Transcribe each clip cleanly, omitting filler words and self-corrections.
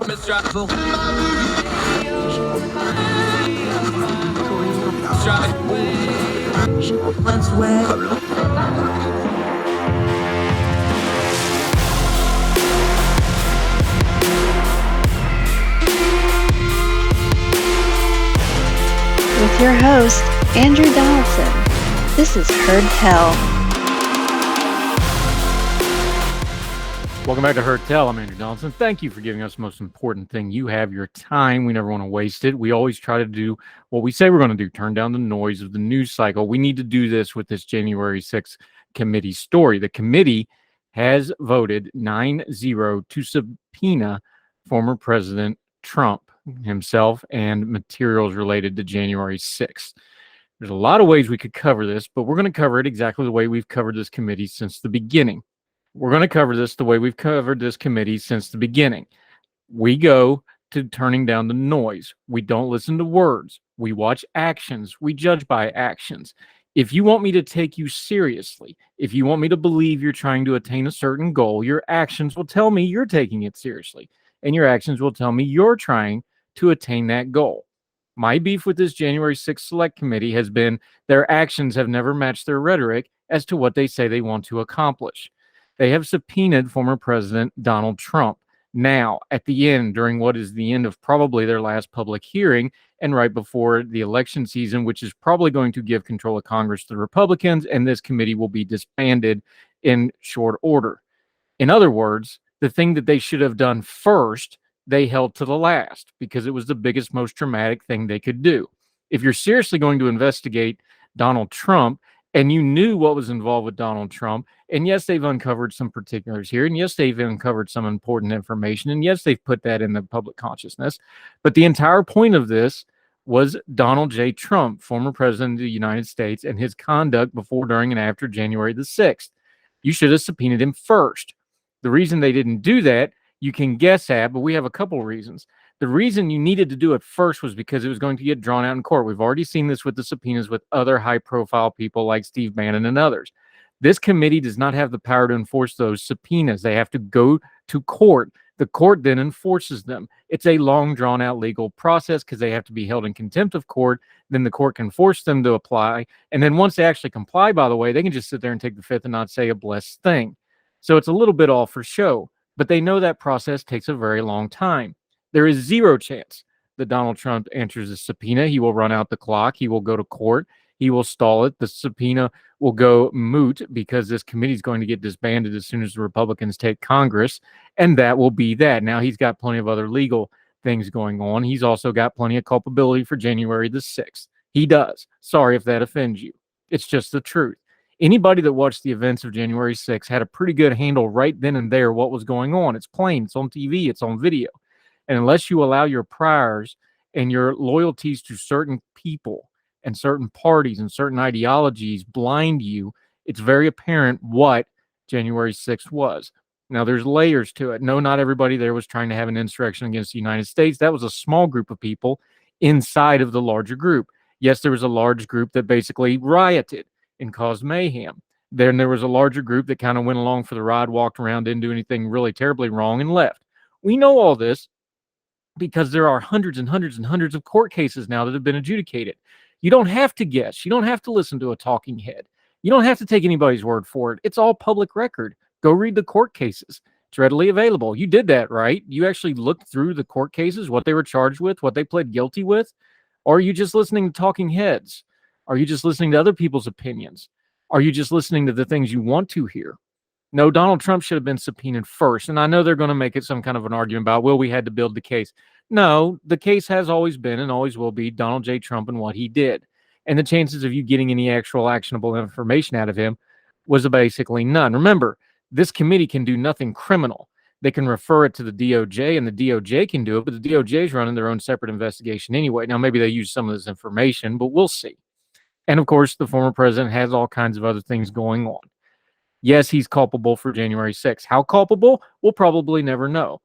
With your host, Andrew Donaldson. This is Heard Tell. Welcome back to Heard Tell. I'm Andrew Donaldson. Thank you for giving us the most important thing. You have your time. We never want to waste it. We always try to do what we say we're going to do, turn down the noise of the news cycle. We need to do this with this January 6th committee story. The committee has voted 9-0 to subpoena former President Trump himself and materials related to January 6th. There's a lot of ways we could cover this, but we're going to cover it exactly the way we've covered this committee since the beginning. We're going to cover this the way we've covered this committee since the beginning. We go to turning down the noise. We don't listen to words. We watch actions. We judge by actions. If you want me to take you seriously, if you want me to believe you're trying to attain a certain goal, your actions will tell me you're taking it seriously, and your actions will tell me you're trying to attain that goal. My beef with this January 6th Select Committee has been their actions have never matched their rhetoric as to what they say they want to accomplish. They have subpoenaed former President Donald Trump now at the end, during what is the end of probably their last public hearing and right before the election season, which is probably going to give control of Congress to the Republicans, and this committee will be disbanded in short order. In other words, the thing that they should have done first, they held to the last because it was the biggest, most traumatic thing they could do. If you're seriously going to investigate Donald Trump and you knew what was involved with Donald Trump, and yes, they've uncovered some particulars here, and yes, they've uncovered some important information, and yes, they've put that in the public consciousness, but the entire point of this was Donald J. Trump, former president of the United States, and his conduct before, during, and after January the 6th. You should have subpoenaed him first. The reason they didn't do that, you can guess at, but we have a couple reasons. The reason you needed to do it first was because it was going to get drawn out in court. We've already seen this with the subpoenas with other high-profile people like Steve Bannon and others. This committee does not have the power to enforce those subpoenas. They have to go to court. The court then enforces them. It's a long, drawn-out legal process because they have to be held in contempt of court. Then the court can force them to apply. And then once they actually comply, by the way, they can just sit there and take the fifth and not say a blessed thing. So it's a little bit all for show. But they know that process takes a very long time. There is zero chance that Donald Trump answers a subpoena. He will run out the clock. He will go to court. He will stall it. The subpoena will go moot because this committee is going to get disbanded as soon as the Republicans take Congress, and that will be that. Now, he's got plenty of other legal things going on. He's also got plenty of culpability for January the 6th. He does. Sorry if that offends you. It's just the truth. Anybody that watched the events of January 6th had a pretty good handle right then and there what was going on. It's plain. It's on TV. It's on video. And unless you allow your priors and your loyalties to certain people and certain parties and certain ideologies blind you, it's very apparent what January 6th was. Now, there's layers to it. No, not everybody there was trying to have an insurrection against the United States. That was a small group of people inside of the larger group. Yes, there was a large group that basically rioted and caused mayhem. Then there was a larger group that kind of went along for the ride, walked around, didn't do anything really terribly wrong, and left. We know all this because there are hundreds and hundreds and hundreds of court cases now that have been adjudicated. You don't have to guess. You don't have to listen to a talking head. You don't have to take anybody's word for it. It's all public record. Go read the court cases. It's readily available. You did that, right? You actually looked through the court cases, what they were charged with, what they pled guilty with? Or are you just listening to talking heads? Are you just listening to other people's opinions? Are you just listening to the things you want to hear? No, Donald Trump should have been subpoenaed first. And I know they're going to make it some kind of an argument about, well, we had to build the case. No, the case has always been and always will be Donald J. Trump and what he did. And the chances of you getting any actual actionable information out of him was basically none. Remember, this committee can do nothing criminal. They can refer it to the DOJ, and the DOJ can do it, but the DOJ is running their own separate investigation anyway. Now, maybe they use some of this information, but we'll see. And, of course, the former president has all kinds of other things going on. Yes, he's culpable for January 6th. How culpable? We'll probably never know.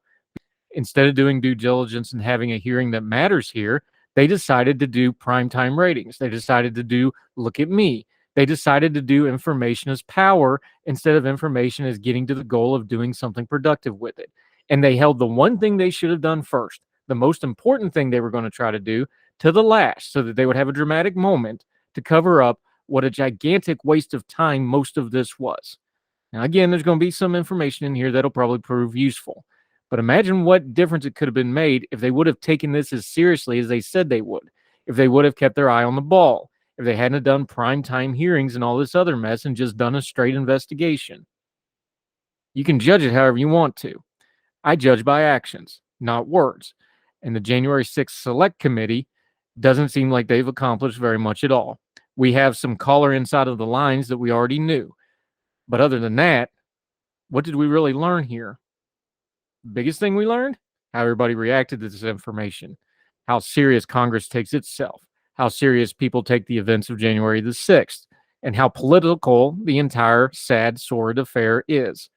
Instead of doing due diligence and having a hearing that matters here, they decided to do primetime ratings. They decided to do look at me. They decided to do information as power instead of information as getting to the goal of doing something productive with it. And they held the one thing they should have done first, the most important thing they were going to try to do, to the last, so that they would have a dramatic moment to cover up what a gigantic waste of time most of this was. Now, again, there's going to be some information in here that'll probably prove useful. But imagine what difference it could have been made if they would have taken this as seriously as they said they would, if they would have kept their eye on the ball, if they hadn't done primetime hearings and all this other mess and just done a straight investigation. You can judge it however you want to. I judge by actions, not words. And the January 6th Select Committee doesn't seem like they've accomplished very much at all. We have some color inside of the lines that we already knew. But other than that, what did we really learn here? Biggest thing we learned? How everybody reacted to this information, how serious Congress takes itself, how serious people take the events of January the 6th, and how political the entire sad, sordid affair is.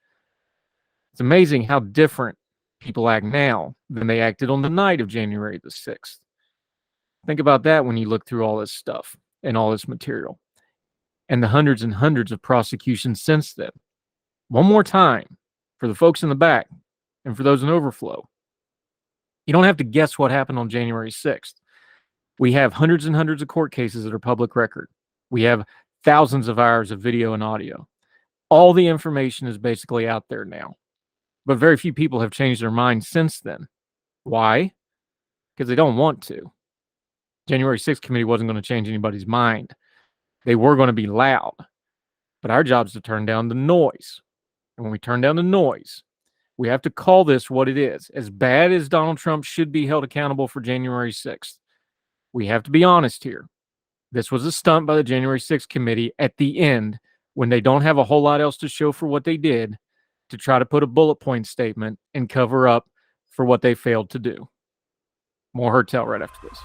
It's amazing how different people act now than they acted on the night of January the 6th. Think about that when you look through all this stuff and all this material and the hundreds and hundreds of prosecutions since then. One more time for the folks in the back and for those in overflow. You don't have to guess what happened on January 6th. We have hundreds and hundreds of court cases that are public record. We have thousands of hours of video and audio. All the information is basically out there now. But very few people have changed their minds since then. Why? Because they don't want to. January 6th committee wasn't going to change anybody's mind. They were going to be loud. But our job is to turn down the noise. And when we turn down the noise, we have to call this what it is. As bad as Donald Trump should be held accountable for January 6th, we have to be honest here. This was a stunt by the January 6th committee at the end when they don't have a whole lot else to show for what they did, to try to put a bullet point statement and cover up for what they failed to do. More Hertel right after this.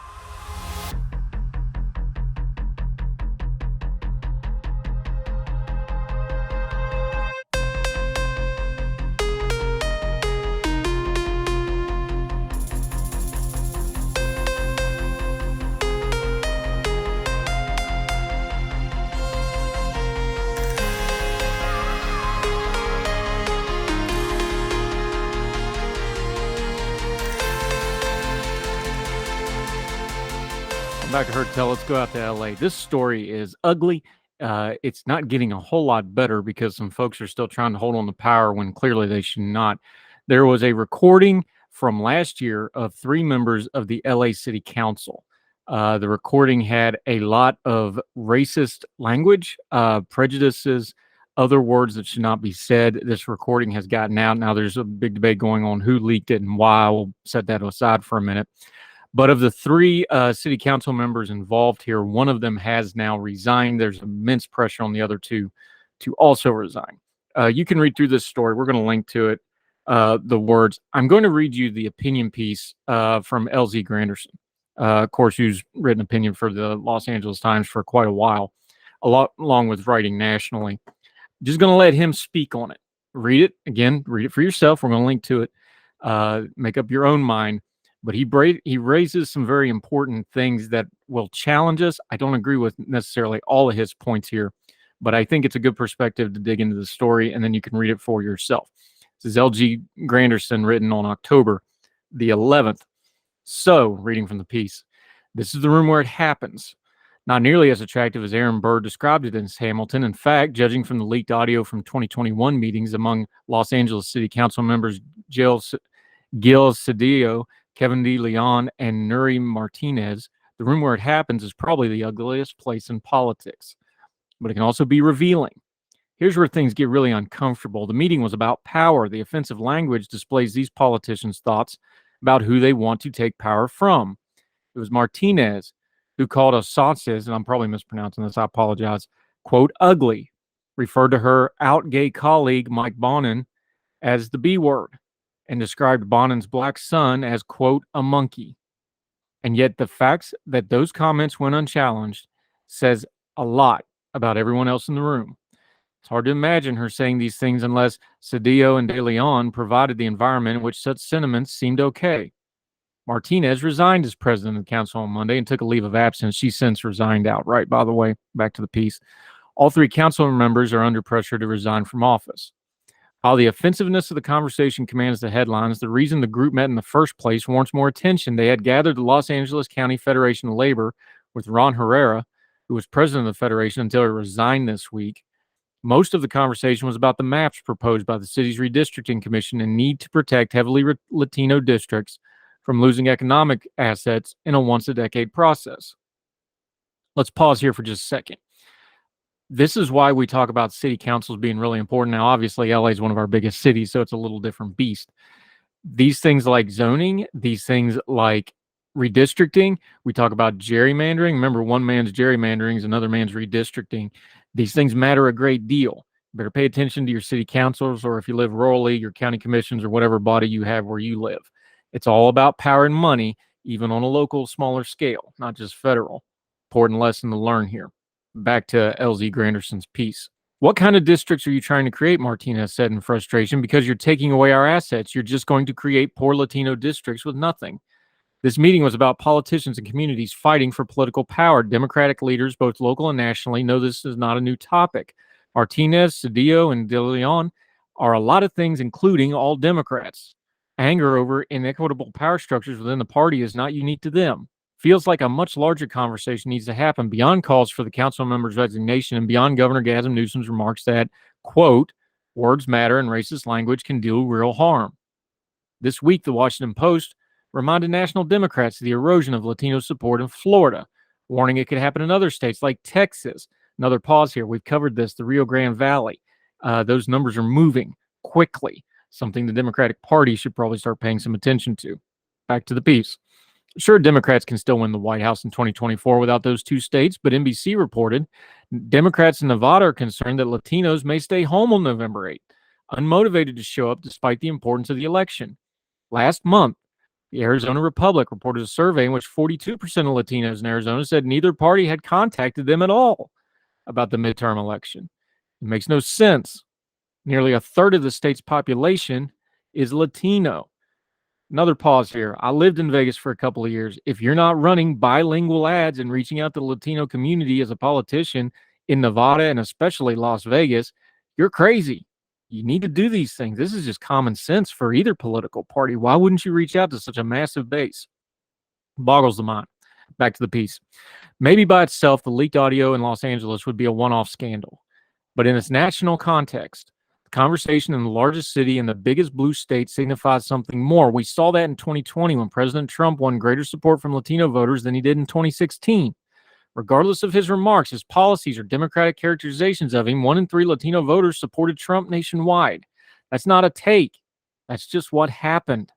Back to Hertel. Let's go out to LA. This story is ugly. It's not getting a whole lot better because some folks are still trying to hold on to power when clearly they should not. There was a recording from last year of 3 members of the LA City Council. The recording had a lot of racist language, prejudices, other words that should not be said. This recording has gotten out. Now there's a big debate going on who leaked it and why. We'll set that aside for a minute. But of the 3 city council members involved here, one of them has now resigned. There's immense pressure on the other 2 to also resign. You can read through this story. We're going to link to it, the words. I'm going to read you the opinion piece from LZ Granderson, of course, who's written opinion for the Los Angeles Times for quite a while, along with writing nationally. Just going to let him speak on it. Read it. Again, read it for yourself. We're going to link to it. Make up your own mind. But he raises some very important things that will challenge us. I don't agree with necessarily all of his points here, but I think it's a good perspective to dig into the story, and then you can read it for yourself. This is LG Granderson, written on October the 11th. So, reading from the piece, this is the room where it happens. Not nearly as attractive as Aaron Burr described it in Hamilton. In fact, judging from the leaked audio from 2021 meetings among Los Angeles City Council members Gil Cedillo, Kevin De Leon, and Nuri Martinez, the room where it happens is probably the ugliest place in politics. But it can also be revealing. Here's where things get really uncomfortable. The meeting was about power. The offensive language displays these politicians' thoughts about who they want to take power from. It was Martinez who called Assange's, and I'm probably mispronouncing this, I apologize, quote, ugly, referred to her out-gay colleague, Mike Bonin, as the B word, and described Bonin's black son as, quote, a monkey. And yet the facts that those comments went unchallenged says a lot about everyone else in the room. It's hard to imagine her saying these things unless Cedillo and De Leon provided the environment in which such sentiments seemed okay. Martinez resigned as president of the council on Monday and took a leave of absence. She since resigned outright, by the way. Back to the piece. All 3 council members are under pressure to resign from office. While the offensiveness of the conversation commands the headlines, the reason the group met in the first place warrants more attention. They had gathered the Los Angeles County Federation of Labor with Ron Herrera, who was president of the Federation until he resigned this week. Most of the conversation was about the maps proposed by the city's redistricting commission and need to protect heavily Latino districts from losing economic assets in a once-a-decade process. Let's pause here for just a second. This is why we talk about city councils being really important. Now, obviously, LA is one of our biggest cities, so it's a little different beast. These things like zoning, these things like redistricting, we talk about gerrymandering. Remember, one man's gerrymandering is another man's redistricting. These things matter a great deal. You better pay attention to your city councils, or if you live rurally, your county commissions or whatever body you have where you live. It's all about power and money, even on a local, smaller scale, not just federal. Important lesson to learn here. Back to LZ Granderson's piece. What kind of districts are you trying to create? Martinez said in frustration. Because you're taking away our assets, you're just going to create poor Latino districts with nothing. This meeting was about politicians and communities fighting for political power. Democratic leaders, both local and nationally, know this is not a new topic. Martinez, Cedillo, and De Leon are a lot of things, including all Democrats. Anger over inequitable power structures within the party is not unique to them. Feels like a much larger conversation needs to happen beyond calls for the council member's resignation and beyond Governor Gavin Newsom's remarks that, quote, words matter and racist language can do real harm. This week, the Washington Post reminded national Democrats of the erosion of Latino support in Florida, warning it could happen in other states like Texas. Another pause here. We've covered this, the Rio Grande Valley. Those numbers are moving quickly, something the Democratic Party should probably start paying some attention to. Back to the piece. Sure, Democrats can still win the White House in 2024 without those two states, but NBC reported Democrats in Nevada are concerned that Latinos may stay home on November 8th, unmotivated to show up despite the importance of the election. Last month, the Arizona Republic reported a survey in which 42% of Latinos in Arizona said neither party had contacted them at all about the midterm election. It makes no sense. Nearly a third of the state's population is Latino. Another pause here. I lived in Vegas for a couple of years. If you're not running bilingual ads and reaching out to the Latino community as a politician in Nevada and especially Las Vegas, you're crazy. You need to do these things. This is just common sense for either political party. Why wouldn't you reach out to such a massive base? Boggles the mind. Back to the piece. Maybe by itself, the leaked audio in Los Angeles would be a one-off scandal. But in its national context, conversation in the largest city and the biggest blue state signifies something more. We saw that in 2020 when President Trump won greater support from Latino voters than he did in 2016. Regardless of his remarks, his policies or Democratic characterizations of him, 1 in 3 Latino voters supported Trump nationwide. That's not a take. That's just what happened.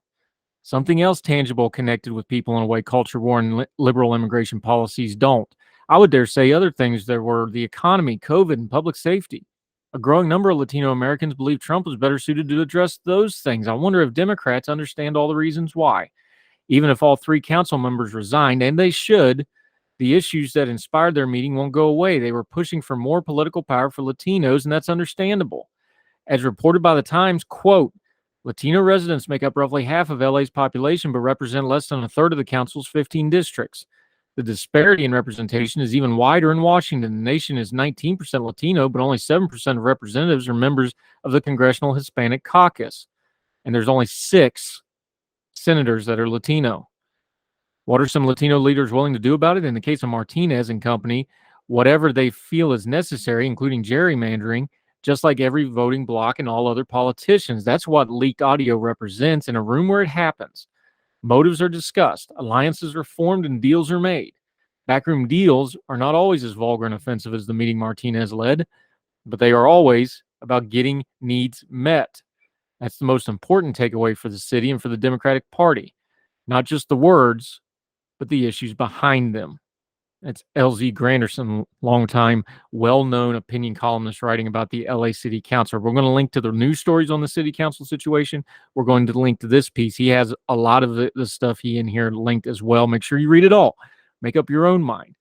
Something else tangible connected with people in a way culture war and liberal immigration policies don't. I would dare say other things there were the economy, COVID, and public safety. A growing number of Latino Americans believe Trump was better suited to address those things. I wonder if Democrats understand all the reasons why. Even if all 3 council members resigned, and they should, the issues that inspired their meeting won't go away. They were pushing for more political power for Latinos, and that's understandable. As reported by the Times, quote, Latino residents make up roughly half of LA's population, but represent less than a third of the council's 15 districts. The disparity in representation is even wider in Washington. The nation is 19% Latino, but only 7% of representatives are members of the Congressional Hispanic Caucus. And there's only 6 senators that are Latino. What are some Latino leaders willing to do about it? In the case of Martinez and company, whatever they feel is necessary, including gerrymandering, just like every voting bloc and all other politicians. That's what leaked audio represents in a room where it happens. Motives are discussed, alliances are formed, and deals are made. Backroom deals are not always as vulgar and offensive as the meeting Martinez led, but they are always about getting needs met. That's the most important takeaway for the city and for the Democratic Party. Not just the words, but the issues behind them. That's LZ Granderson, longtime, well-known opinion columnist writing about the LA City Council. We're going to link to the news stories on the City Council situation. We're going to link to this piece. He has a lot of the stuff he in here linked as well. Make sure you read it all. Make up your own mind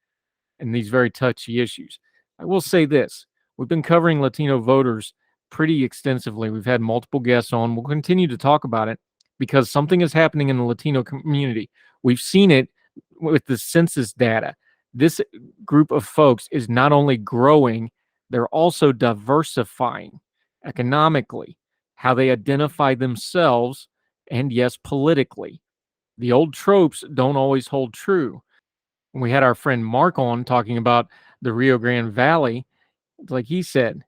in these very touchy issues. I will say this. We've been covering Latino voters pretty extensively. We've had multiple guests on. We'll continue to talk about it because something is happening in the Latino community. We've seen it with the census data. This group of folks is not only growing, they're also diversifying economically. how they identify themselves, and yes, politically. The old tropes don't always hold true. When we had our friend Mark on talking about the Rio Grande Valley, like he said,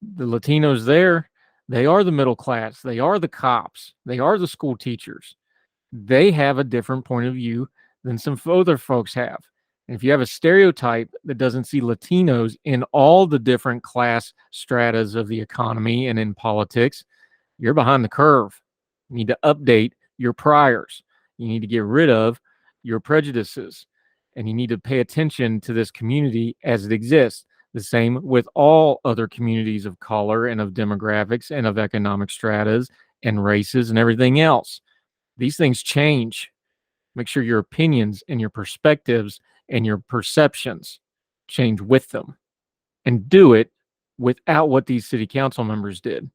the Latinos there, they are the middle class, they are the cops, they are the school teachers. They have a different point of view than some other folks have. And if you have a stereotype that doesn't see Latinos in all the different class stratas of the economy and in politics, you're behind the curve. You need to update your priors. You need to get rid of your prejudices. And you need to pay attention to this community as it exists. The same with all other communities of color and of demographics and of economic stratas and races and everything else. These things change. Make sure your opinions and your perspectives and your perceptions change with them. And do it without what these city council members did,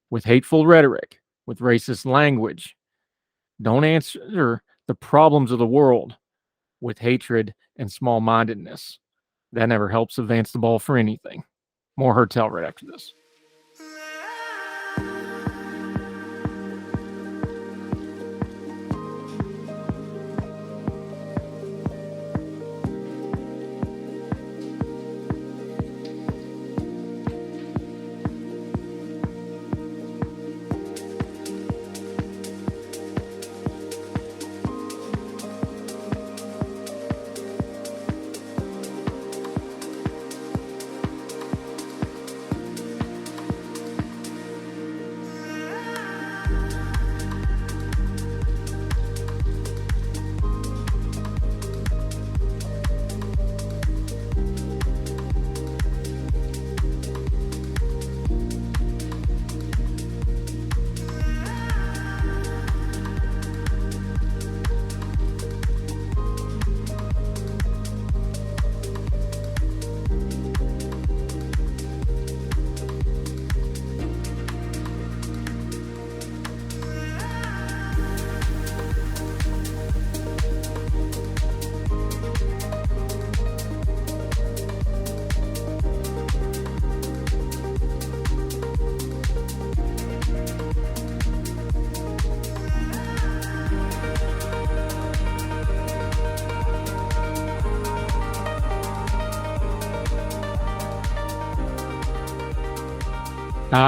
with hateful rhetoric, with racist language. Don't answer the problems of the world with hatred and small mindedness. That never helps advance the ball for anything. More Hertel right after this.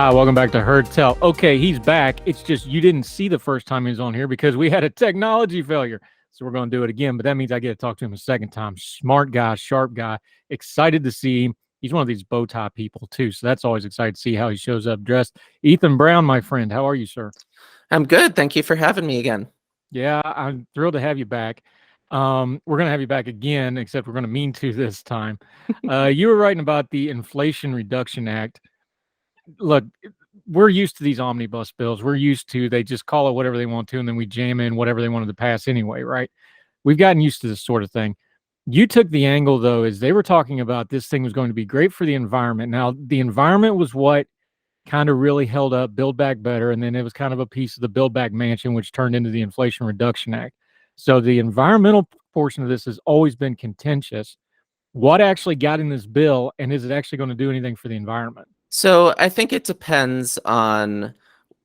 Welcome back to Heard Tell. Okay, he's back. It's just you didn't see the first time he was on here because we had a technology failure. So we're going to do it again, but that means I get to talk to him a second time. Smart guy, sharp guy. Excited to see him. He's one of these bow tie people too, so that's always exciting to see how he shows up dressed. Ethan Brown, my friend, how are you, sir? I'm good. Thank you for having me again. Yeah, I'm thrilled to have you back. We're going to have you back again, except we're going to mean to this time. You were writing about the Inflation Reduction Act. Look, we're used to these omnibus bills. We're used to they just call it whatever they want to, and then we jam in whatever they wanted to pass anyway, right? We've gotten used to this sort of thing. You took the angle, though, as they were talking about this thing was going to be great for the environment. Now, the environment was what kind of really held up Build Back Better, and then it was kind of a piece of the Build Back Mansion, which turned into the Inflation Reduction Act. So the environmental portion of this has always been contentious. What actually got in this bill, and is it actually going to do anything for the environment? So I think it depends on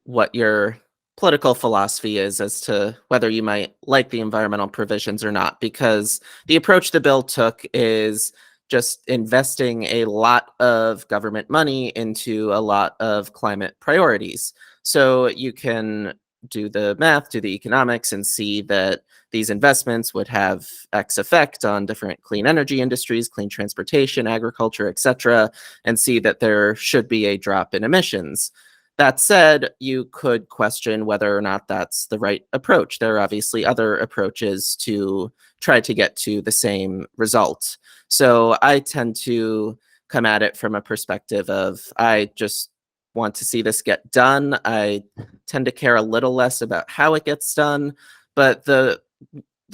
what your political philosophy is as to whether you might like the environmental provisions or not, because the approach the bill took is just investing a lot of government money into a lot of climate priorities. So you can do the math, do the economics, and see that these investments would have X effect on different clean energy industries, clean transportation, agriculture, etc., and see that there should be a drop in emissions. That said, you could question whether or not that's the right approach. There are obviously other approaches to try to get to the same result. So I tend to come at it from a perspective of, I just want to see this get done. I tend to care a little less about how it gets done. But the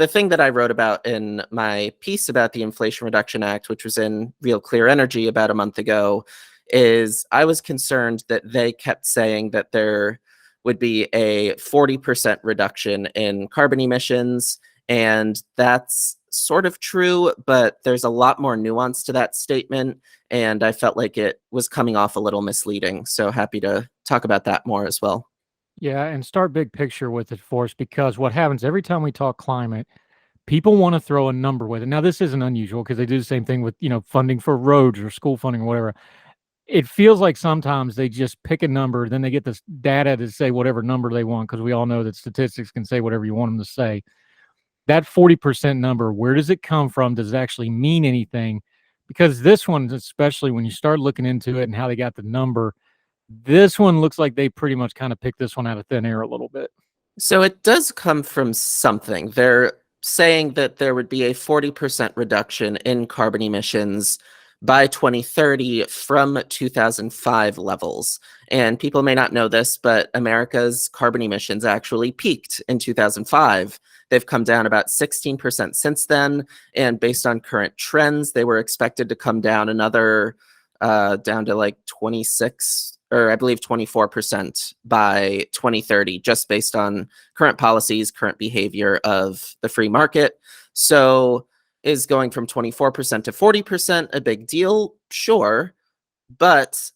thing that I wrote about in my piece about the Inflation Reduction Act, which was in Real Clear Energy about a month ago, is I was concerned that they kept saying that there would be a 40% reduction in carbon emissions, and that's sort of true, but there's a lot more nuance to that statement, and I felt like it was coming off a little misleading. So happy to talk about that more as well. Yeah, and start big picture with it for us, because what happens every time we talk climate, people want to throw a number with it. Now, this isn't unusual because they do the same thing with, funding for roads or school funding or whatever. It feels like sometimes they just pick a number, then they get this data to say whatever number they want, because we all know that statistics can say whatever you want them to say. That 40% number, where does it come from? Does it actually mean anything? Because this one, especially when you start looking into it and how they got the number, this one looks like they pretty much kind of picked this one out of thin air a little bit. So it does come from something. They're saying that there would be a 40% reduction in carbon emissions by 2030 from 2005 levels. And people may not know this, but America's carbon emissions actually peaked in 2005. They've come down about 16% since then. And based on current trends, they were expected to come down another, down to like 26, or I believe 24% by 2030, just based on current policies, current behavior of the free market. So is going from 24% to 40% a big deal? Sure, but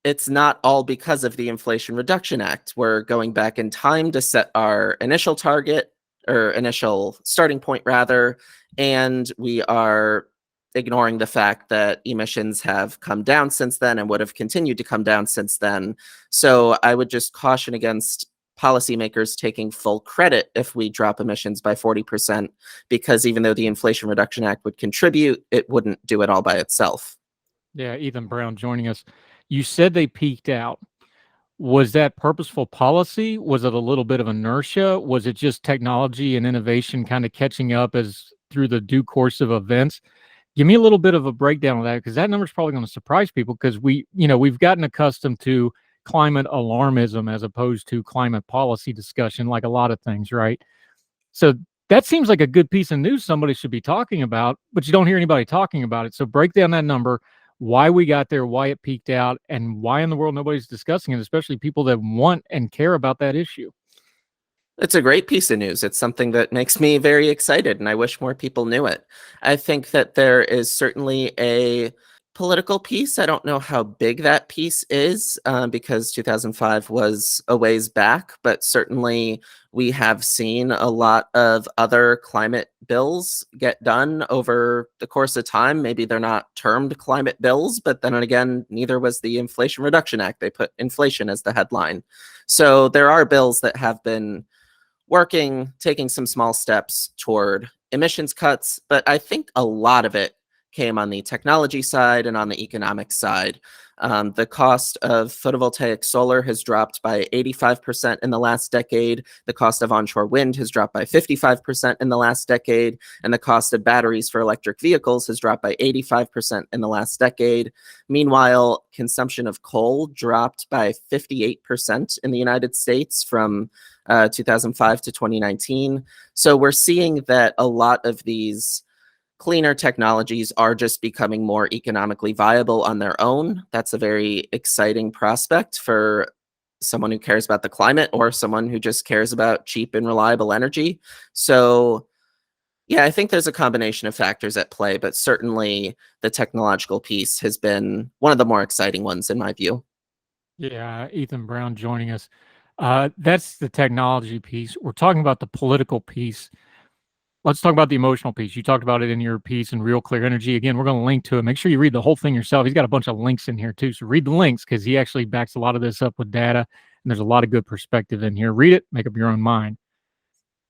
it's not all because of the Inflation Reduction Act. We're going back in time to set our initial target, or initial starting point rather, and we are ignoring the fact that emissions have come down since then and would have continued to come down since then. So I would just caution against policymakers taking full credit if we drop emissions by 40%, because even though the Inflation Reduction Act would contribute, it wouldn't do it all by itself. Yeah, Ethan Brown joining us. You said they peaked out. Was that purposeful policy? Was it a little bit of inertia? Was it just technology and innovation kind of catching up as through the due course of events? Give me a little bit of a breakdown of that, because that number is probably going to surprise people, because we've gotten accustomed to climate alarmism as opposed to climate policy discussion, like a lot of things, right? So that seems like a good piece of news somebody should be talking about, but you don't hear anybody talking about it. So break down that number, why we got there, why it peaked out, and why in the world nobody's discussing it, especially people that want and care about that issue. It's a great piece of news. It's something that makes me very excited, and I wish more people knew it. I think that there is certainly a political piece. I don't know how big that piece is, because 2005 was a ways back, but certainly we have seen a lot of other climate bills get done over the course of time. Maybe they're not termed climate bills, but then again, neither was the Inflation Reduction Act. They put inflation as the headline. So there are bills that have been working, taking some small steps toward emissions cuts, but I think a lot of it came on the technology side and on the economic side. The cost of photovoltaic solar has dropped by 85% in the last decade. The cost of onshore wind has dropped by 55% in the last decade. And the cost of batteries for electric vehicles has dropped by 85% in the last decade. Meanwhile, consumption of coal dropped by 58% in the United States from 2005 to 2019. So we're seeing that a lot of these cleaner technologies are just becoming more economically viable on their own. That's a very exciting prospect for someone who cares about the climate or someone who just cares about cheap and reliable energy. So yeah, I think there's a combination of factors at play, but certainly the technological piece has been one of the more exciting ones in my view. Yeah, Ethan Brown joining us. That's the technology piece. We're talking about the political piece. Let's talk about the emotional piece. You talked about it in your piece in Real Clear Energy. Again, we're going to link to it. Make sure you read the whole thing yourself. He's got a bunch of links in here too. So read the links, because he actually backs a lot of this up with data. And there's a lot of good perspective in here. Read it, make up your own mind.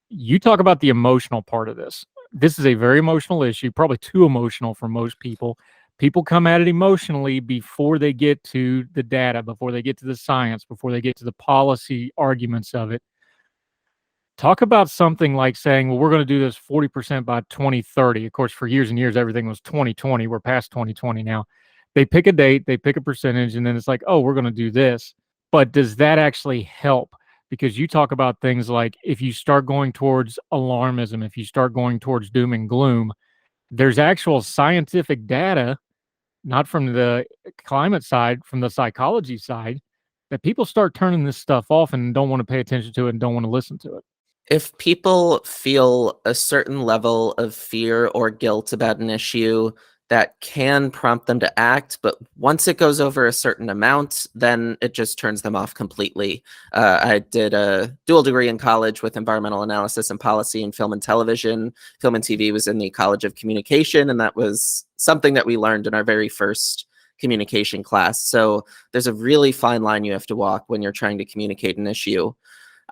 You talk about the emotional part of this. This is a very emotional issue, probably too emotional for most people. People come at it emotionally before they get to the data, before they get to the science, before they get to the policy arguments of it. Talk about something like saying, well, we're going to do this 40% by 2030. Of course, for years and years, everything was 2020. We're past 2020 now. They pick a date, they pick a percentage, and then it's like, oh, we're going to do this. But does that actually help? Because you talk about things like, if you start going towards alarmism, if you start going towards doom and gloom, there's actual scientific data, not from the climate side, from the psychology side, that people start turning this stuff off and don't want to pay attention to it and don't want to listen to it. If people feel a certain level of fear or guilt about an issue, that can prompt them to act, but once it goes over a certain amount, then it just turns them off completely. I did a dual degree in college with environmental analysis and policy in film and television. Film and TV was in the College of Communication, and that was something that we learned in our very first communication class. So there's a really fine line you have to walk when you're trying to communicate an issue.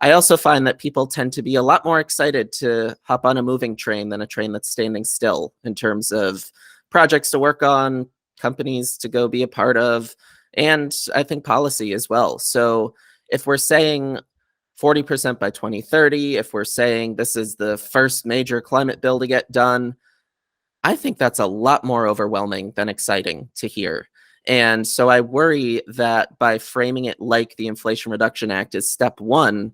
I also find that people tend to be a lot more excited to hop on a moving train than a train that's standing still in terms of projects to work on, companies to go be a part of, and I think policy as well. So if we're saying 40% by 2030, if we're saying this is the first major climate bill to get done, I think that's a lot more overwhelming than exciting to hear. And so I worry that by framing it like the Inflation Reduction Act is step one,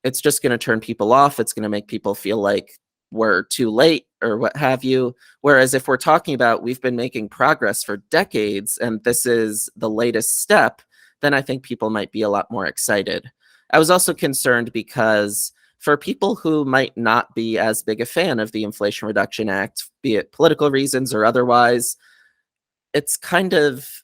it's just going to turn people off. It's going to make people feel like we're too late or what have you. Whereas if we're talking about we've been making progress for decades and this is the latest step, then I think people might be a lot more excited. I was also concerned because for people who might not be as big a fan of the Inflation Reduction Act, be it political reasons or otherwise, it's kind of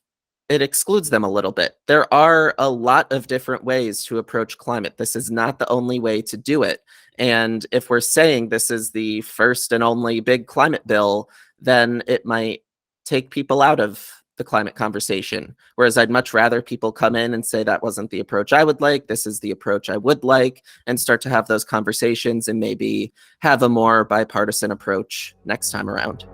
it excludes them a little bit. There are a lot of different ways to approach climate. This is not the only way to do it. And if we're saying this is the first and only big climate bill, then it might take people out of the climate conversation. Whereas I'd much rather people come in and say that wasn't the approach I would like, this is the approach I would like, and start to have those conversations and maybe have a more bipartisan approach next time around.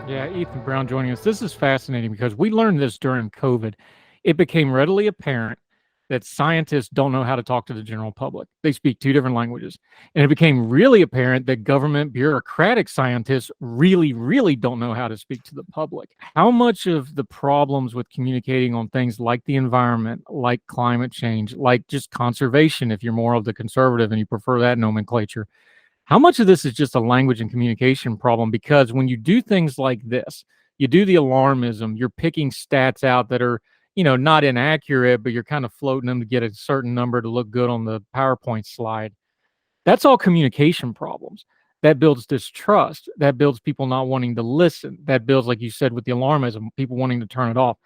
Yeah, Ethan Brown joining us. This is fascinating because we learned this during COVID. It became readily apparent that scientists don't know how to talk to the general public. They speak two different languages. And it became really apparent that government bureaucratic scientists really don't know how to speak to the public. How much of the problems with communicating on things like the environment, like climate change, like just conservation, if you're more of the conservative and you prefer that nomenclature, how much of this is just a language and communication problem? Because when you do things like this, you do the alarmism, you're picking stats out that are, not inaccurate, but you're kind of floating them to get a certain number to look good on the PowerPoint slide. That's all communication problems. That builds distrust. That builds people not wanting to listen. That builds, like you said, with the alarmism, people wanting to turn it off.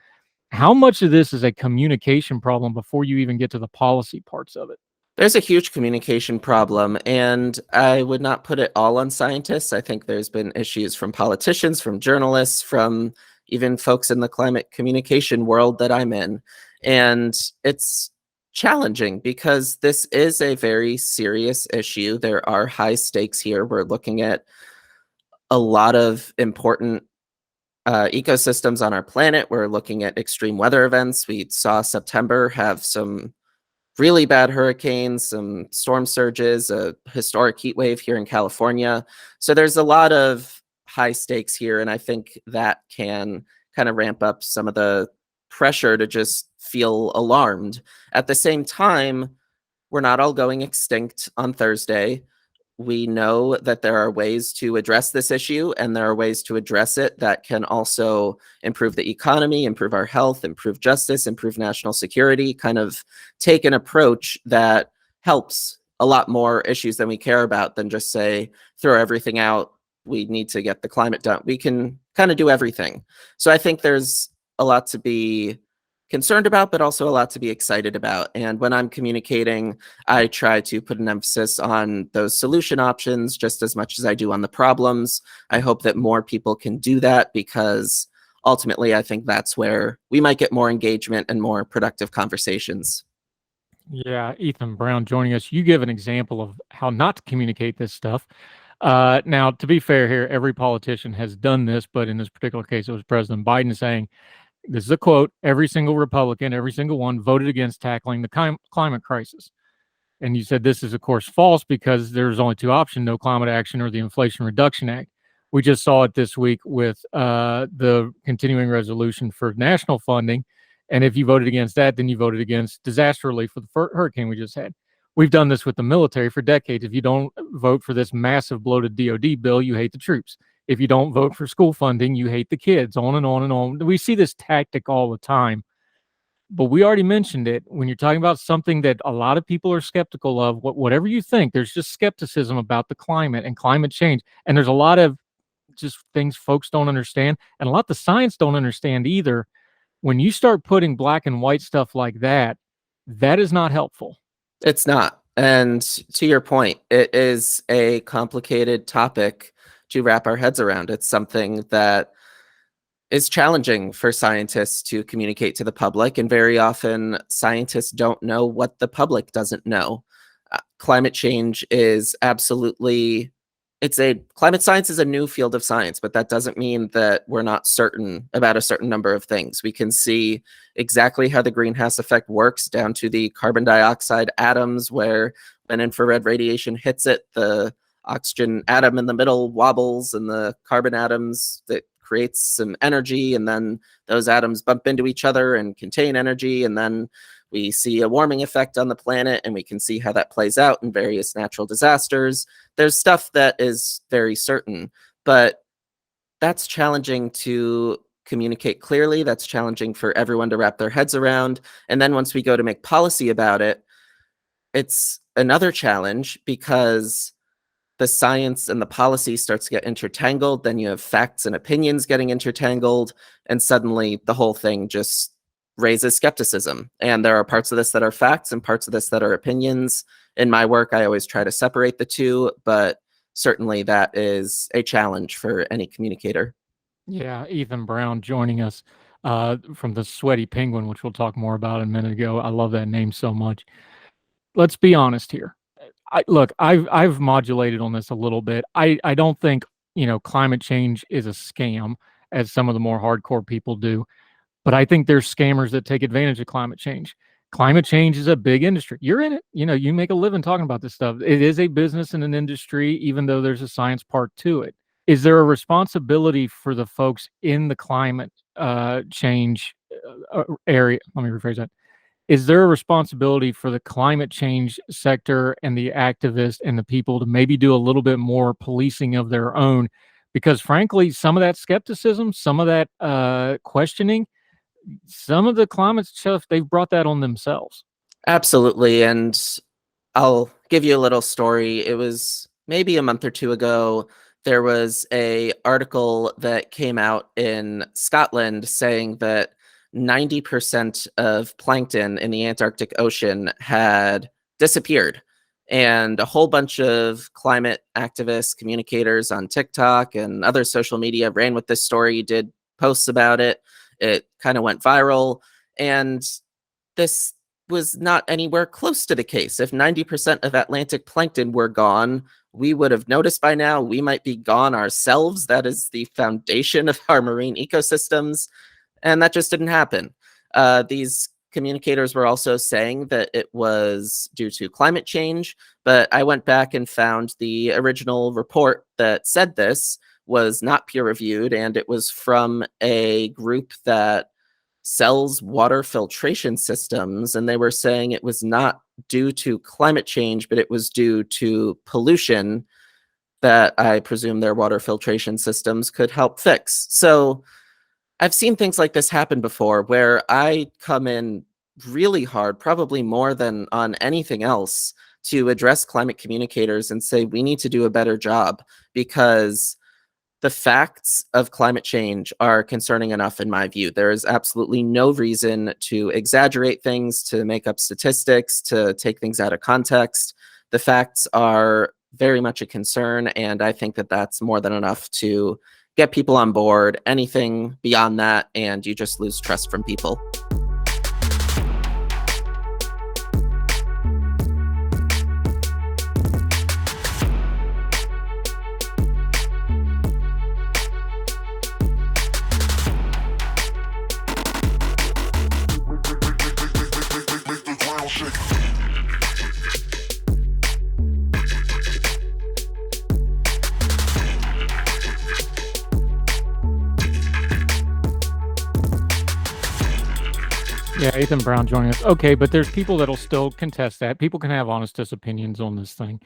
How much of this is a communication problem before you even get to the policy parts of it? There's a huge communication problem, and I would not put it all on scientists. I think there's been issues from politicians, from journalists, from even folks in the climate communication world that I'm in. And it's challenging because this is a very serious issue. There are high stakes here. We're looking at a lot of important ecosystems on our planet. We're looking at extreme weather events. We saw September have some really bad hurricanes, some storm surges, a historic heat wave here in California. So there's a lot of high stakes here. And I think that can kind of ramp up some of the pressure to just feel alarmed. At the same time, we're not all going extinct on Thursday. We know that there are ways to address this issue, and there are ways to address it that can also improve the economy, improve our health, improve justice, improve national security, kind of take an approach that helps a lot more issues than we care about than just say, throw everything out. We need to get the climate done. We can kind of do everything. So I think there's a lot to be concerned about, but also a lot to be excited about. And when I'm communicating, I try to put an emphasis on those solution options just as much as I do on the problems. I hope that more people can do that because ultimately I think that's where we might get more engagement and more productive conversations. Yeah, Ethan Brown joining us. You give an example of how not to communicate this stuff. Now, to be fair here, every politician has done this, but in this particular case, it was President Biden saying, this is a quote, every single Republican, every single one voted against tackling the climate crisis. And you said this is, of course, false because there's only two options: no climate action or the Inflation Reduction Act. We just saw it this week with the continuing resolution for national funding. And if you voted against that, then you voted against disaster relief for the hurricane we just had. We've done this with the military for decades. If you don't vote for this massive bloated DOD bill, you hate the troops. If you don't vote for school funding, you hate the kids, on and on and on. We see this tactic all the time. But we already mentioned it. When you're talking about something that a lot of people are skeptical of, whatever you think, there's just skepticism about the climate and climate change. And there's a lot of just things folks don't understand, and a lot the science don't understand either. When you start putting black and white stuff like that, that is not helpful. It's not. And to your point, it is a complicated topic to wrap our heads around. It's something that is challenging for scientists to communicate to the public, and very often scientists don't know what the public doesn't know. Climate change is absolutely climate science is a new field of science, but that doesn't mean that we're not certain about a certain number of things. We can see exactly how the greenhouse effect works down to the carbon dioxide atoms, where when infrared radiation hits it, the oxygen atom in the middle wobbles and the carbon atoms that creates some energy, and then those atoms bump into each other and contain energy, and then we see a warming effect on the planet, and we can see how that plays out in various natural disasters. There's stuff that is very certain, but that's challenging to communicate clearly. That's challenging for everyone to wrap their heads around. And then once we go to make policy about it, it's another challenge because the science and the policy starts to get intertangled. Then you have facts and opinions getting intertangled, and suddenly the whole thing just raises skepticism. And there are parts of this that are facts and parts of this that are opinions. In my work, I always try to separate the two, but certainly that is a challenge for any communicator. Yeah, Ethan Brown joining us from the Sweaty Penguin, which we'll talk more about in a minute ago. I love that name so much. Let's be honest here. I've modulated on this a little bit. I don't think, climate change is a scam, as some of the more hardcore people do. But I think there's scammers that take advantage of climate change. Climate change is a big industry. You're in it. You make a living talking about this stuff. It is a business and an industry, even though there's a science part to it. Is there a responsibility for the folks in the climate change area? Let me rephrase that. Is there a responsibility for the climate change sector and the activists and the people to maybe do a little bit more policing of their own? Because frankly, some of that skepticism, some of that questioning, some of the climate stuff, they've brought that on themselves. Absolutely. And I'll give you a little story. It was maybe a month or two ago. There was an article that came out in Scotland saying that 90% of plankton in the Antarctic Ocean had disappeared. And a whole bunch of climate activists, communicators on TikTok and other social media ran with this story, did posts about it. It kind of went viral. And this was not anywhere close to the case. If 90% of Atlantic plankton were gone, we would have noticed by now. We might be gone ourselves. That is the foundation of our marine ecosystems. And that just didn't happen. These communicators were also saying that it was due to climate change, but I went back and found the original report that said this was not peer-reviewed, and it was from a group that sells water filtration systems, and they were saying it was not due to climate change, but it was due to pollution that I presume their water filtration systems could help fix. So I've seen things like this happen before, where I come in really hard, probably more than on anything else, to address climate communicators and say, we need to do a better job, because the facts of climate change are concerning enough in my view. There is absolutely no reason to exaggerate things, to make up statistics, to take things out of context. The facts are very much a concern, and I think that that's more than enough to get people on board. Anything beyond that, and you just lose trust from people. Yeah, Ethan Brown joining us. Okay, but there's people that'll still contest that. People can have honest opinions on this thing.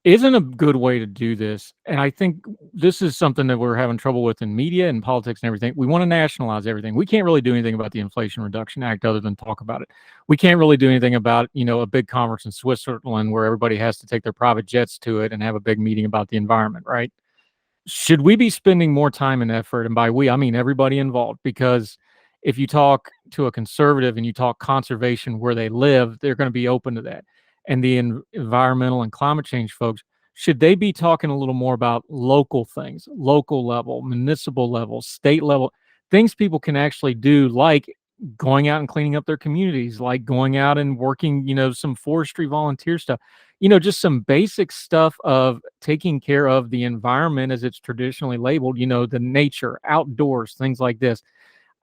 Isn't a good way to do this, and I think this is something that we're having trouble with in media and politics and everything. We want to nationalize everything. We can't really do anything about the Inflation Reduction Act other than talk about it. We can't really do anything about, a big conference in Switzerland where everybody has to take their private jets to it and have a big meeting about the environment, right? Should we be spending more time and effort? And by we, I mean everybody involved, because if you talk to a conservative and you talk conservation where they live, they're going to be open to that. And the environmental and climate change folks, should they be talking a little more about local things, local level, municipal level, state level, things people can actually do, like going out and cleaning up their communities, like going out and working, some forestry volunteer stuff, just some basic stuff of taking care of the environment as it's traditionally labeled, the nature, outdoors, things like this.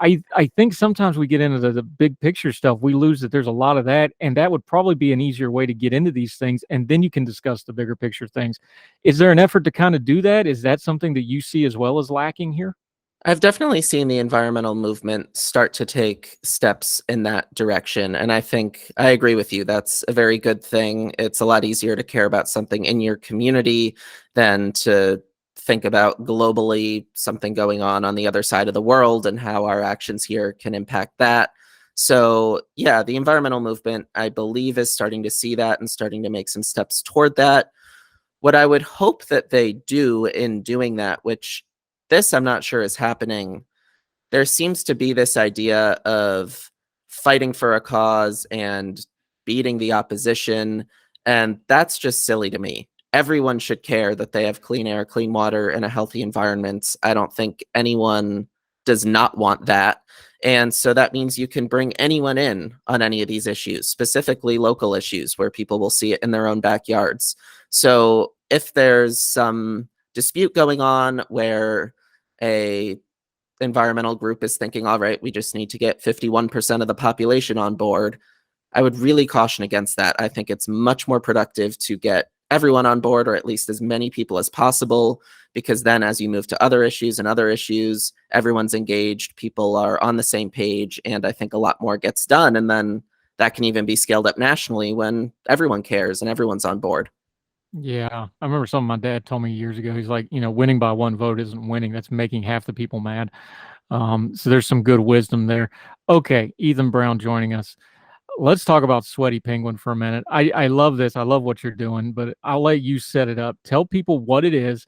I think sometimes we get into the big picture stuff. We lose that there's a lot of that, and that would probably be an easier way to get into these things, and then you can discuss the bigger picture things. Is there an effort to kind of do that? Is that something that you see as well as lacking here? I've definitely seen the environmental movement start to take steps in that direction. And I think I agree with you. That's a very good thing. It's a lot easier to care about something in your community than to think about globally something going on the other side of the world and how our actions here can impact that. So, yeah, the environmental movement, I believe, is starting to see that and starting to make some steps toward that. What I would hope that they do in doing that, which this I'm not sure is happening, there seems to be this idea of fighting for a cause and beating the opposition, and that's just silly to me. Everyone should care that they have clean air, clean water, and a healthy environment. I don't think anyone does not want that. And so that means you can bring anyone in on any of these issues, specifically local issues where people will see it in their own backyards. So if there's some dispute going on where a environmental group is thinking, all right, we just need to get 51% of the population on board, I would really caution against that. I think it's much more productive to get everyone on board, or at least as many people as possible, because then as you move to other issues, everyone's engaged, people are on the same page, and I think a lot more gets done. And then that can even be scaled up nationally when everyone cares and everyone's on board. Yeah, I remember something my dad told me years ago. He's like, winning by one vote isn't winning. That's making half the people mad. So there's some good wisdom there. Okay, Ethan Brown joining us. Let's talk about Sweaty Penguin for a minute. I love this. I love what you're doing, but I'll let you set it up. Tell people what it is.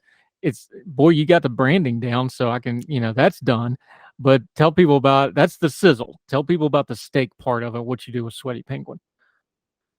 Boy, you got the branding down, so I can, that's done. But tell people that's the sizzle. Tell people about the steak part of it, what you do with Sweaty Penguin.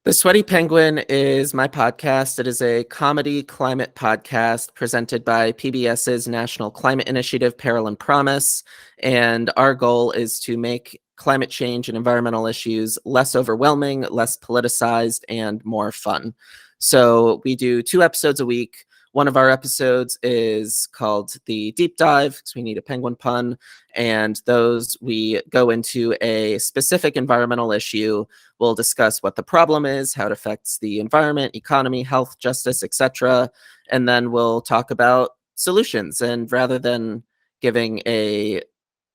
The Sweaty Penguin is my podcast. It is a comedy climate podcast presented by PBS's National Climate Initiative, Peril and Promise. And our goal is to make climate change and environmental issues less overwhelming, less politicized, and more fun. So we do 2 episodes a week. One of our episodes is called The Deep Dive, because we need a penguin pun. And those, we go into a specific environmental issue. We'll discuss what the problem is, how it affects the environment, economy, health, justice, etc. And then we'll talk about solutions. And rather than giving a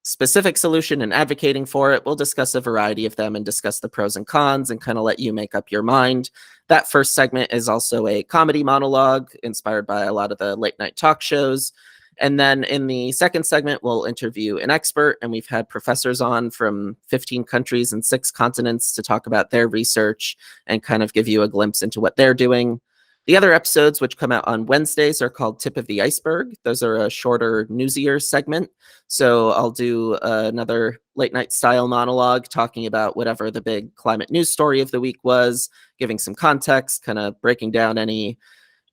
specific solution and advocating for it, we'll discuss a variety of them and discuss the pros and cons and kind of let you make up your mind. That first segment is also a comedy monologue inspired by a lot of the late night talk shows. And then in the second segment, we'll interview an expert, and we've had professors on from 15 countries and 6 continents to talk about their research and kind of give you a glimpse into what they're doing. The other episodes, which come out on Wednesdays, are called Tip of the Iceberg. Those are a shorter, newsier segment. So I'll do another late night style monologue talking about whatever the big climate news story of the week was, giving some context, kind of breaking down any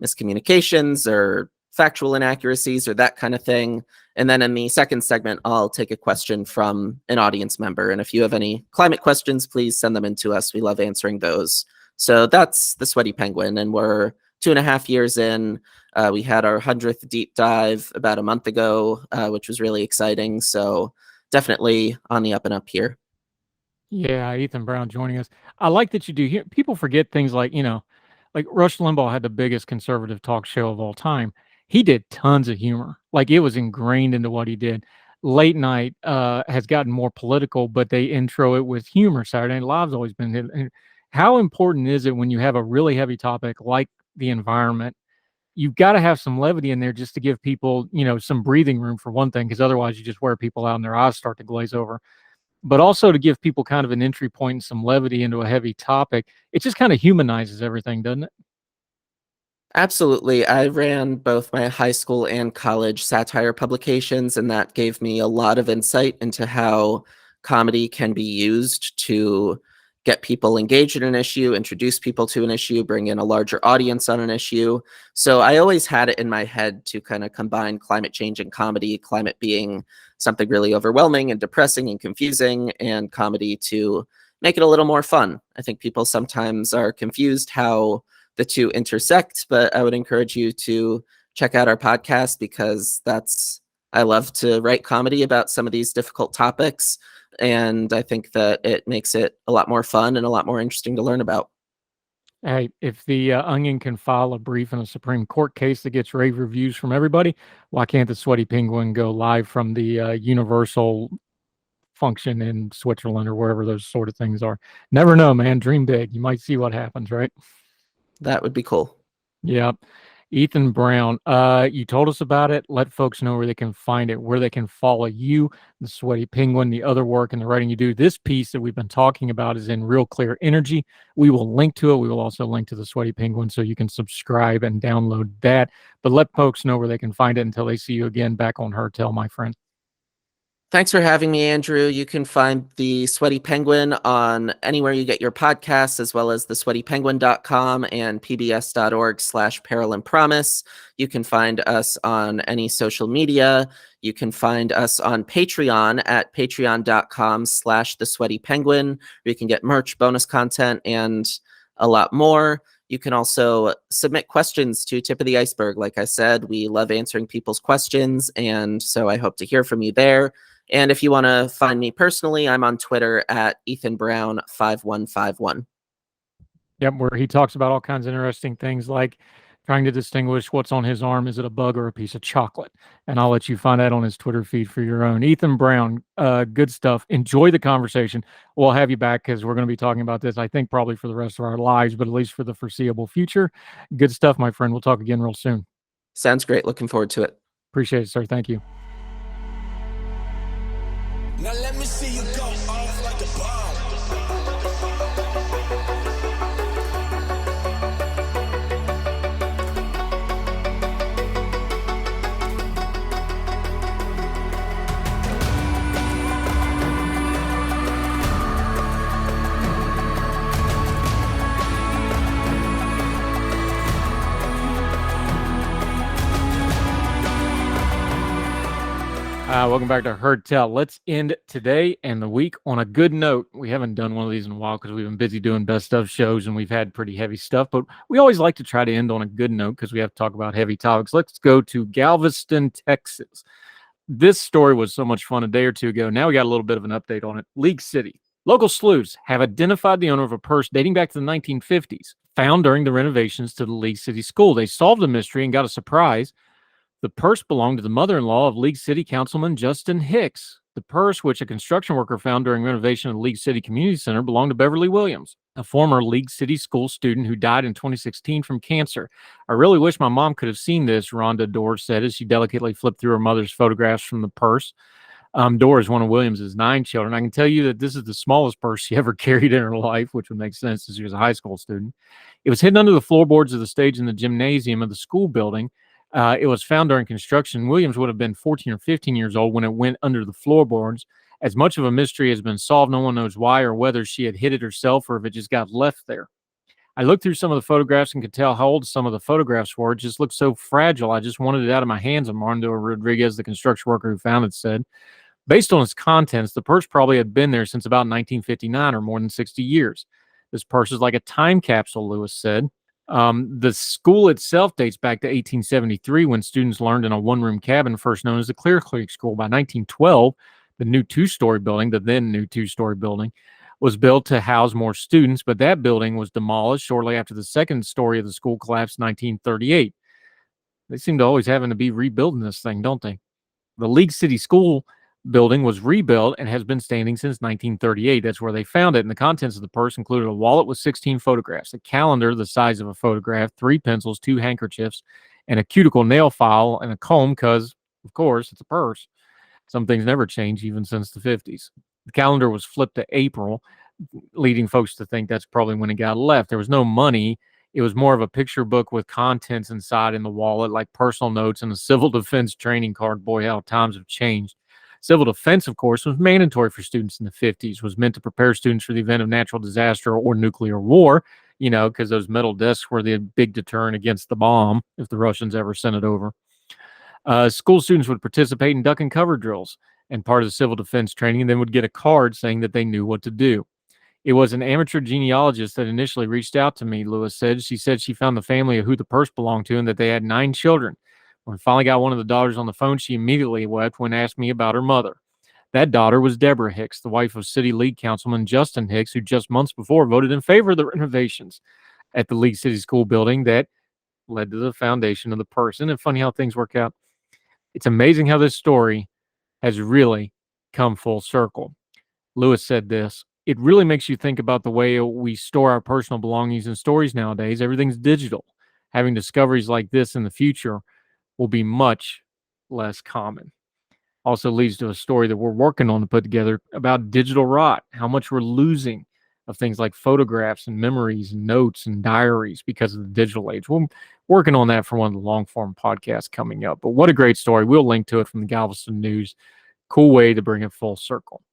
miscommunications or factual inaccuracies or that kind of thing. And then in the second segment, I'll take a question from an audience member. And if you have any climate questions, please send them in to us. We love answering those. So that's the Sweaty Penguin, and we're 2.5 years in. We had our 100th deep dive about a month ago, which was really exciting. So definitely on the up and up here. Yeah, Ethan Brown joining us. I like that you do here. People forget things like, like Rush Limbaugh had the biggest conservative talk show of all time. He did tons of humor. Like, it was ingrained into what he did. late night has gotten more political, but they intro it with humor. Saturday Night Live's always been hit. And how important is it when you have a really heavy topic like the environment? You've got to have some levity in there just to give people, some breathing room for one thing, because otherwise you just wear people out and their eyes start to glaze over. But also to give people kind of an entry point and some levity into a heavy topic. It just kind of humanizes everything, doesn't it? Absolutely. I ran both my high school and college satire publications, and that gave me a lot of insight into how comedy can be used to get people engaged in an issue, introduce people to an issue, bring in a larger audience on an issue. So I always had it in my head to kind of combine climate change and comedy, climate being something really overwhelming and depressing and confusing, and comedy to make it a little more fun. I think people sometimes are confused how the two intersect, but I would encourage you to check out our podcast because I love to write comedy about some of these difficult topics. And I think that it makes it a lot more fun and a lot more interesting to learn about. Hey, if the Onion can file a brief in a Supreme Court case that gets rave reviews from everybody, why can't the Sweaty Penguin go live from the Universal function in Switzerland or wherever those sort of things are? Never know, man. Dream big. You might see what happens, right? That would be cool. Yeah. Ethan Brown, you told us about it. Let folks know where they can find it, where they can follow you, the Sweaty Penguin, the other work and the writing you do. This piece that we've been talking about is in Real Clear Energy. We will link to it. We will also link to the Sweaty Penguin so you can subscribe and download that. But let folks know where they can find it until they see you again back on Her Tell, my friend. Thanks for having me, Andrew. You can find the Sweaty Penguin on anywhere you get your podcasts, as well as thesweatypenguin.com and pbs.org/peril and promise. You can find us on any social media. You can find us on Patreon at patreon.com/thesweatypenguin, where you can get merch, bonus content, and a lot more. You can also submit questions to Tip of the Iceberg. Like I said, we love answering people's questions, and so I hope to hear from you there. And if you want to find me personally, I'm on Twitter at EthanBrown5151. Yep, where he talks about all kinds of interesting things like trying to distinguish what's on his arm. Is it a bug or a piece of chocolate? And I'll let you find that on his Twitter feed for your own. Ethan Brown, good stuff. Enjoy the conversation. We'll have you back because we're going to be talking about this, I think, probably for the rest of our lives, but at least for the foreseeable future. Good stuff, my friend. We'll talk again real soon. Sounds great. Looking forward to it. Appreciate it, sir. Thank you. Now let me see you go off like a bomb. Welcome back to Heard Tell. Let's end today and the week on a good note. We haven't done one of these in a while because we've been busy doing best of shows and we've had pretty heavy stuff, but we always like to try to end on a good note because we have to talk about heavy topics. Let's go to Galveston, Texas. This story was so much fun a day or two ago. Now we got a little bit of an update on it. League City. Local sleuths have identified the owner of a purse dating back to the 1950s, found during the renovations to the League City School. They solved the mystery and got a surprise. The purse belonged to the mother-in-law of League City Councilman Justin Hicks. The purse, which a construction worker found during renovation of the League City Community Center, belonged to Beverly Williams, a former League City school student who died in 2016 from cancer. I really wish my mom could have seen this, Rhonda Dorr said as she delicately flipped through her mother's photographs from the purse. Dorr is one of Williams's 9 children. I can tell you that this is the smallest purse she ever carried in her life, which would make sense as she was a high school student. It was hidden under the floorboards of the stage in the gymnasium of the school building. It was found during construction. Williams would have been 14 or 15 years old when it went under the floorboards. As much of a mystery has been solved, no one knows why or whether she had hid it herself or if it just got left there. I looked through some of the photographs and could tell how old some of the photographs were. It just looked so fragile. I just wanted it out of my hands, Armando Rodriguez, the construction worker who found it, said. Based on its contents, the purse probably had been there since about 1959 or more than 60 years. This purse is like a time capsule, Lewis said. The school itself dates back to 1873 when students learned in a one-room cabin first known as the Clear Creek School. By 1912, the new two-story building, the then new two-story building, was built to house more students, but that building was demolished shortly after the second story of the school collapsed in 1938. They seem to always having to be rebuilding this thing, don't they? The League City School building was rebuilt and has been standing since 1938. That's where they found it. And the contents of the purse included a wallet with 16 photographs, a calendar the size of a photograph, 3 pencils, 2 handkerchiefs, and a cuticle nail file and a comb because, of course, it's a purse. Some things never change even since the 50s. The calendar was flipped to April, leading folks to think that's probably when it got left. There was no money. It was more of a picture book with contents inside in the wallet, like personal notes and a civil defense training card. Boy, how times have changed. Civil defense, of course, was mandatory for students in the 50s, was meant to prepare students for the event of natural disaster or nuclear war, because those metal discs were the big deterrent against the bomb if the Russians ever sent it over. School students would participate in duck and cover drills and part of the civil defense training, and then would get a card saying that they knew what to do. It was an amateur genealogist that initially reached out to me, Lewis said. She said she found the family of who the purse belonged to and that they had 9 children. When I finally got one of the daughters on the phone, she immediately wept when asked me about her mother. That daughter was Deborah Hicks, the wife of City League Councilman Justin Hicks, who just months before voted in favor of the renovations at the League City School building that led to the foundation of the purse. Isn't it funny how things work out? It's amazing how this story has really come full circle. Lewis said this: "It really makes you think about the way we store our personal belongings and stories nowadays. Everything's digital. Having discoveries like this in the future will be much less common." Also leads to a story that we're working on to put together about digital rot, how much we're losing of things like photographs and memories and notes and diaries because of the digital age. We're working on that for one of the long form podcasts coming up. But what a great story. We'll link to it from the Galveston News. Cool way to bring it full circle.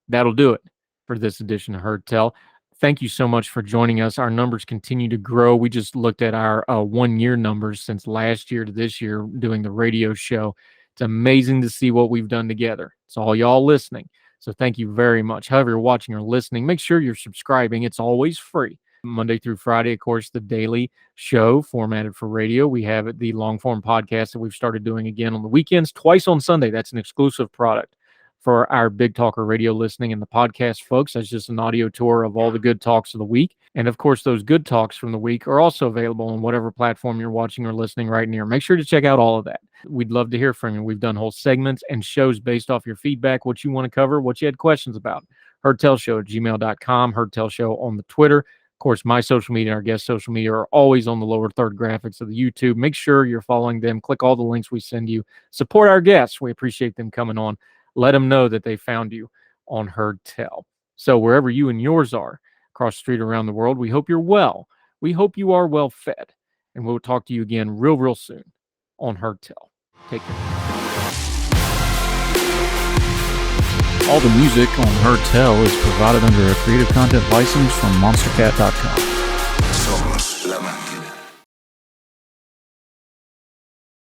That'll do it for this edition of Heard Tell. Thank you so much for joining us. Our numbers continue to grow. We just looked at our 1-year numbers since last year to this year doing the radio show. It's amazing to see what we've done together. It's all y'all listening. So thank you very much. However you're watching or listening, make sure you're subscribing. It's always free. Monday through Friday, of course, the daily show formatted for radio. We have the long form podcast that we've started doing again on the weekends, twice on Sunday. That's an exclusive product for our Big Talker radio listening and the podcast folks. That's just an audio tour of all the good talks of the week. And of course, those good talks from the week are also available on whatever platform you're watching or listening right near. Make sure to check out all of that. We'd love to hear from you. We've done whole segments and shows based off your feedback, what you want to cover, what you had questions about. HeardTellShow@gmail.com, HeardTellShow on the Twitter. Of course, my social media and our guest social media are always on the lower third graphics of the YouTube. Make sure you're following them. Click all the links we send you. Support our guests. We appreciate them coming on. Let them know that they found you on Heard Tell. So wherever you and yours are, across the street, around the world, we hope you're well. We hope you are well fed. And we'll talk to you again real soon on Heard Tell. Take care. All the music on Heard Tell is provided under a Creative Content license from monstercat.com. Somos la